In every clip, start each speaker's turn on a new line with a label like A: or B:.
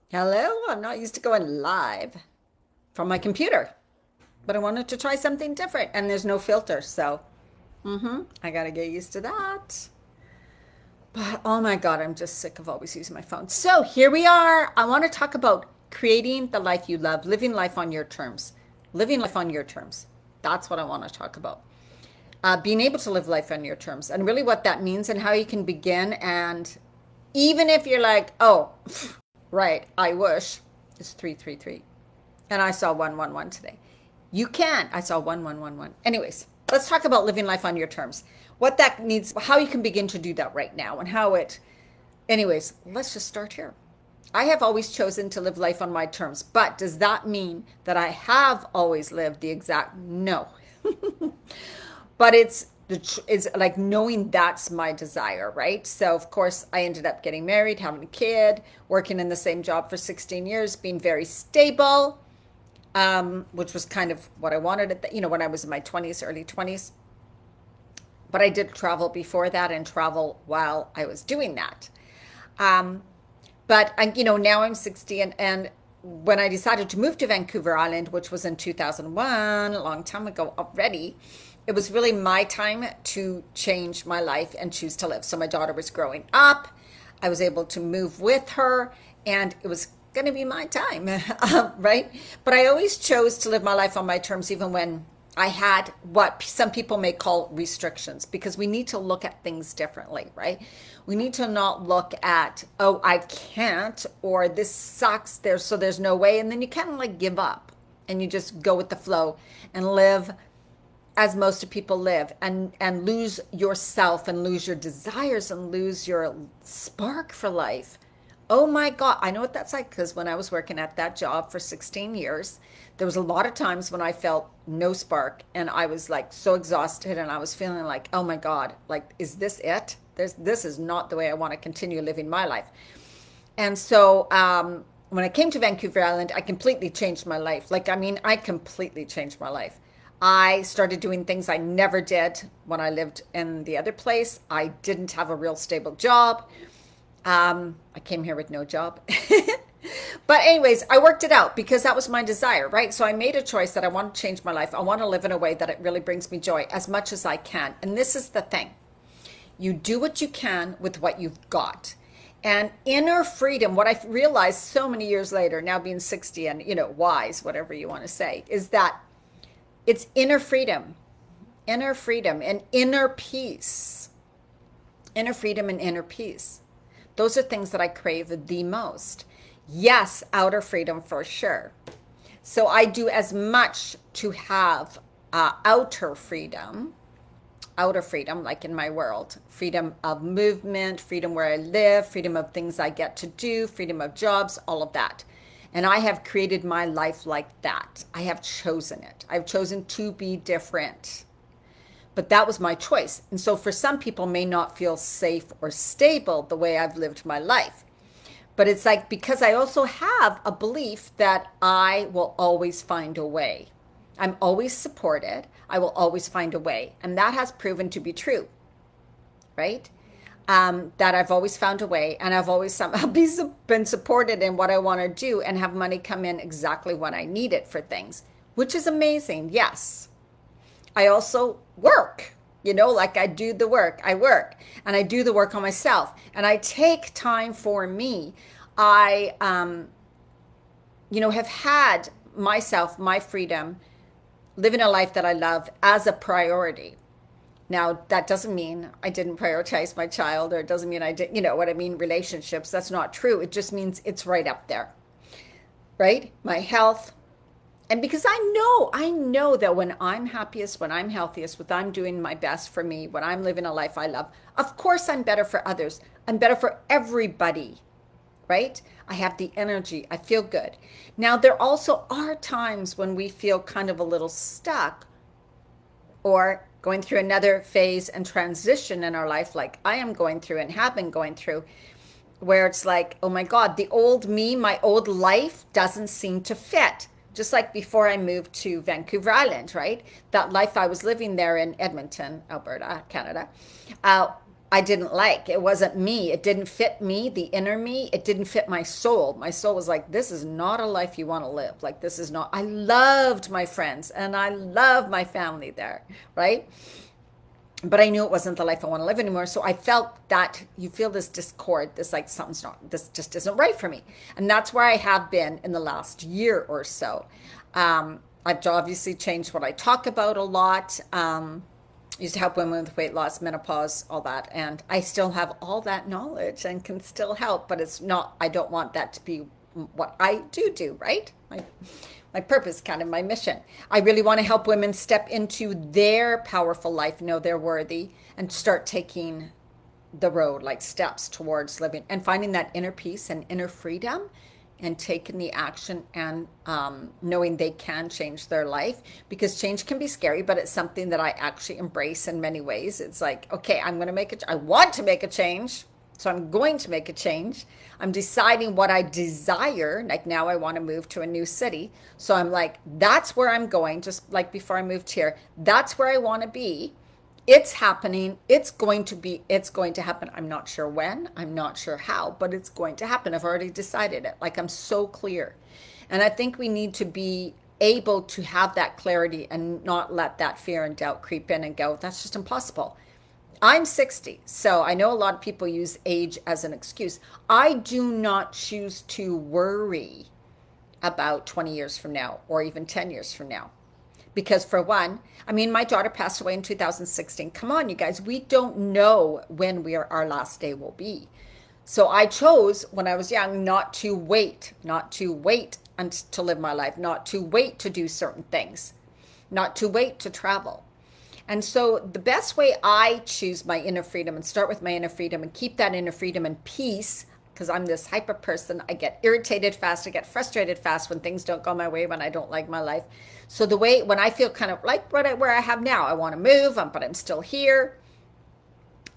A: Hello, I'm not used to going live from my computer, but I wanted to try something different and there's no filter, so I gotta get used to that. But oh my God, I'm just sick of always using my phone. So here we are. I want to talk about creating the life you love, living life on your terms. Living life on your terms. That's what I want to talk about. Being able to live life on your terms and really what that means and how you can begin. And even if you're like, oh, right, I wish it's 333. And I saw 111 today. You can. I saw 1111. Anyways, let's talk about living life on your terms. What that needs, how you can begin to do that right now, and how it. Anyways, let's just start here. I have always chosen to live life on my terms, but does that mean that I have always lived the exact? No. But it's like knowing that's my desire, right? So of course I ended up getting married, having a kid, working in the same job for 16 years, being very stable, which was kind of what I wanted at when I was in my 20s, early 20s. But I did travel before that and travel while I was doing that. Um, but now I'm 60 and when I decided to move to Vancouver Island, which was in 2001, a long time ago already, it was really my time to change my life and choose to live. So my daughter was growing up. I was able to move with her and it was going to be my time, right? But I always chose to live my life on my terms, even when I had what some people may call restrictions, because we need to look at things differently, right? We need to not look at, oh, I can't, or this sucks, so there's no way. And then you kind of like give up and you just go with the flow and live as most people live and lose yourself and lose your desires and lose your spark for life. Oh my God, I know what that's like because when I was working at that job for 16 years, there was a lot of times when I felt no spark and I was like so exhausted and I was feeling like, oh my God, like, is this it? This is not the way I want to continue living my life. And so when I came to Vancouver Island, I completely changed my life. Like, I mean, I completely changed my life. I started doing things I never did when I lived in the other place. I didn't have a real stable job. I came here with no job. But anyways, I worked it out because that was my desire, right? So I made a choice that I want to change my life. I want to live in a way that it really brings me joy as much as I can. And this is the thing. You do what you can with what you've got. And inner freedom, what I've realized so many years later, now being 60 and, wise, whatever you want to say, is that it's inner freedom and inner peace. Inner freedom and inner peace. Those are things that I crave the most. Yes, outer freedom for sure. So I do as much to have outer freedom, like in my world, freedom of movement, freedom where I live, freedom of things I get to do, freedom of jobs, all of that. And I have created my life like that. I have chosen it. I've chosen to be different. But that was my choice. And so for some people may not feel safe or stable the way I've lived my life. But it's like, because I also have a belief that I will always find a way. I'm always supported. I will always find a way. And that has proven to be true, right? That I've always found a way and I've always somehow been supported in what I want to do and have money come in exactly when I need it for things, which is amazing. Yes. I also work, like I do the work. I work and I do the work on myself and I take time for me. I, have had myself, my freedom, living a life that I love as a priority. Now, that doesn't mean I didn't prioritize my child, or it doesn't mean I did, what I mean, relationships. That's not true. It just means it's right up there, right? My health. And because I know that when I'm happiest, when I'm healthiest, when I'm doing my best for me, when I'm living a life I love, of course I'm better for others. I'm better for everybody, right? I have the energy. I feel good. Now, there also are times when we feel kind of a little stuck or going through another phase and transition in our life, like I am going through and have been going through, where it's like, oh my God, the old me, my old life doesn't seem to fit. Just like before I moved to Vancouver Island, right? That life I was living there in Edmonton, Alberta, Canada, I didn't like. It wasn't me. It didn't fit me, the inner me. It didn't fit my soul. My soul was like, this is not a life you want to live. Like, this is not. I loved my friends and I love my family there, right? But I knew it wasn't the life I want to live anymore. So I felt that you feel this discord, this like something's not, this just isn't right for me. And that's where I have been in the last year or so. I've obviously changed what I talk about a lot. Used to help women with weight loss, menopause, all that. And I still have all that knowledge and can still help, but it's not, I don't want that to be what I do, right? My purpose, kind of my mission. I really want to help women step into their powerful life, know they're worthy, and start taking the road, like steps towards living and finding that inner peace and inner freedom and taking the action and knowing they can change their life, because change can be scary, but it's something that I actually embrace in many ways. It's like, okay, I want to make a change. So I'm going to make a change. I'm deciding what I desire. Like now I want to move to a new city. So I'm like, that's where I'm going. Just like before I moved here, that's where I want to be. It's happening. It's going to happen. I'm not sure when, I'm not sure how, but it's going to happen. I've already decided it. Like I'm so clear. And I think we need to be able to have that clarity and not let that fear and doubt creep in and go, that's just impossible. I'm 60, so I know a lot of people use age as an excuse. I do not choose to worry about 20 years from now or even 10 years from now. Because for one, I mean, my daughter passed away in 2016. Come on, you guys, we don't know when our last day will be. So I chose when I was young not to wait and to live my life, not to wait to do certain things, not to wait to travel. And so the best way I choose my inner freedom and start with my inner freedom and keep that inner freedom and peace, because I'm this hyper person. I get irritated fast. I get frustrated fast when things don't go my way, when I don't like my life. So the way, when I feel kind of like where I have now, I want to move, but I'm still here.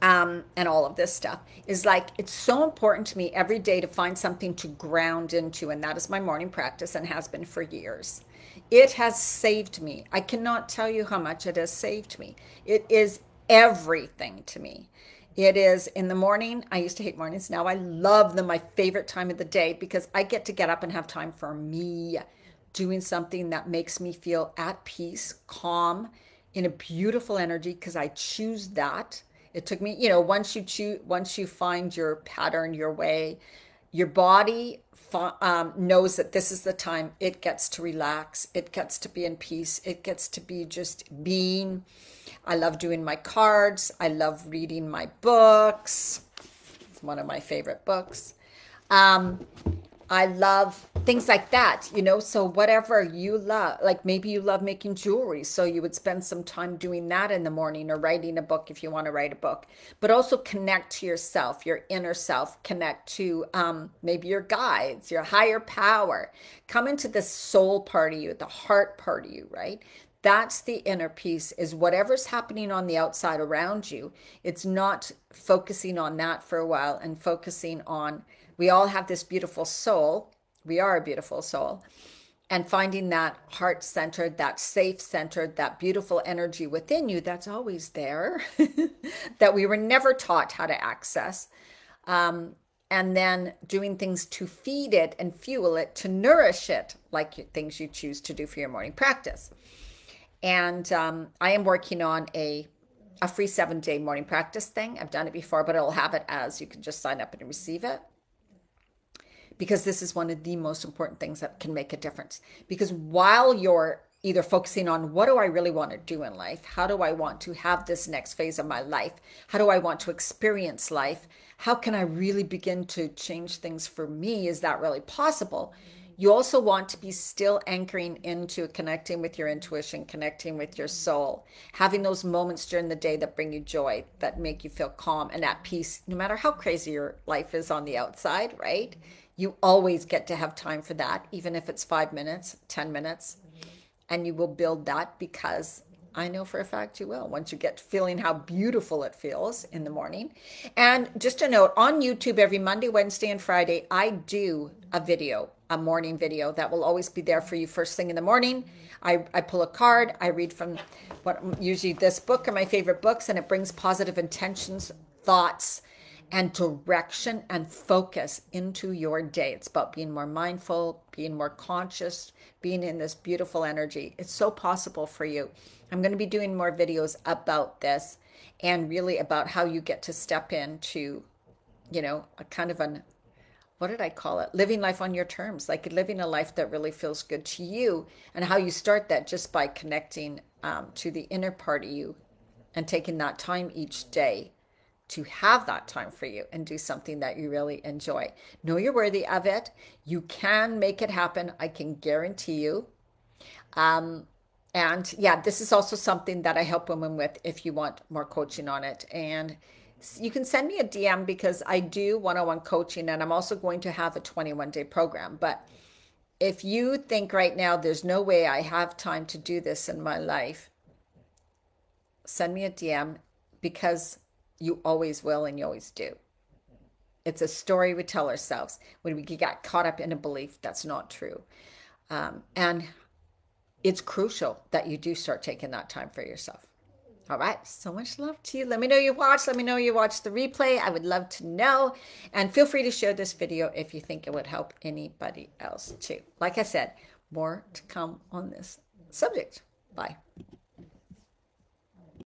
A: And all of this stuff is like, it's so important to me every day to find something to ground into. And that is my morning practice and has been for years. It has saved me. I cannot tell you how much it has saved me. It is everything to me. It is in the morning. I used to hate mornings. Now I love them. My favorite time of the day, because I get up and have time for me, doing something that makes me feel at peace, calm, in a beautiful energy, because I choose that. It took me, once you find your pattern, your way, your body knows that this is the time it gets to relax. It gets to be in peace. It gets to be just being. I love doing my cards. I love reading my books. It's one of my favorite books. I love things like that, so whatever you love, like maybe you love making jewelry, so you would spend some time doing that in the morning, or writing a book if you want to write a book, but also connect to yourself, your inner self, connect to maybe your guides, your higher power, come into the soul part of you, the heart part of you, right? That's the inner peace, is whatever's happening on the outside around you. It's not focusing on that for a while and focusing on, we all have this beautiful soul. We are a beautiful soul. And finding that heart centered, that safe centered, that beautiful energy within you that's always there, that we were never taught how to access. And then doing things to feed it and fuel it, to nourish it, like things you choose to do for your morning practice. And I am working on a free 7-day morning practice thing. I've done it before, but it'll have it as you can just sign up and receive it. Because this is one of the most important things that can make a difference. Because while you're either focusing on what do I really want to do in life? How do I want to have this next phase of my life? How do I want to experience life? How can I really begin to change things for me? Is that really possible? You also want to be still anchoring into connecting with your intuition, connecting with your soul, having those moments during the day that bring you joy, that make you feel calm and at peace, no matter how crazy your life is on the outside, right? You always get to have time for that, even if it's 5 minutes, 10 minutes, and you will build that, because I know for a fact you will, once you get feeling how beautiful it feels in the morning. And just a note, on YouTube every Monday, Wednesday, and Friday, I do a morning video that will always be there for you first thing in the morning. I pull a card, I read from usually this book or my favorite books, and it brings positive intentions thoughts and direction and focus into your day. It's about being more mindful, being more conscious, being in this beautiful energy. It's so possible for you. I'm going to be doing more videos about this and really about how you get to step into, you know, a kind of an, what did I call it? Living life on your terms, like living a life that really feels good to you, and how you start that just by connecting to the inner part of you and taking that time each day to have that time for you and do something that you really enjoy. Know you're worthy of it. You can make it happen. I can guarantee you. And yeah, this is also something that I help women with if you want more coaching on it. And you can send me a DM because I do one-on-one coaching, and I'm also going to have a 21-day program. But if you think right now there's no way I have time to do this in my life, send me a DM, because you always will and you always do. It's a story we tell ourselves when we get caught up in a belief that's not true. And it's crucial that you do start taking that time for yourself. All right. So much love to you. Let me know you watched. Let me know you watched the replay. I would love to know. And feel free to share this video if you think it would help anybody else too. Like I said, more to come on this subject. Bye.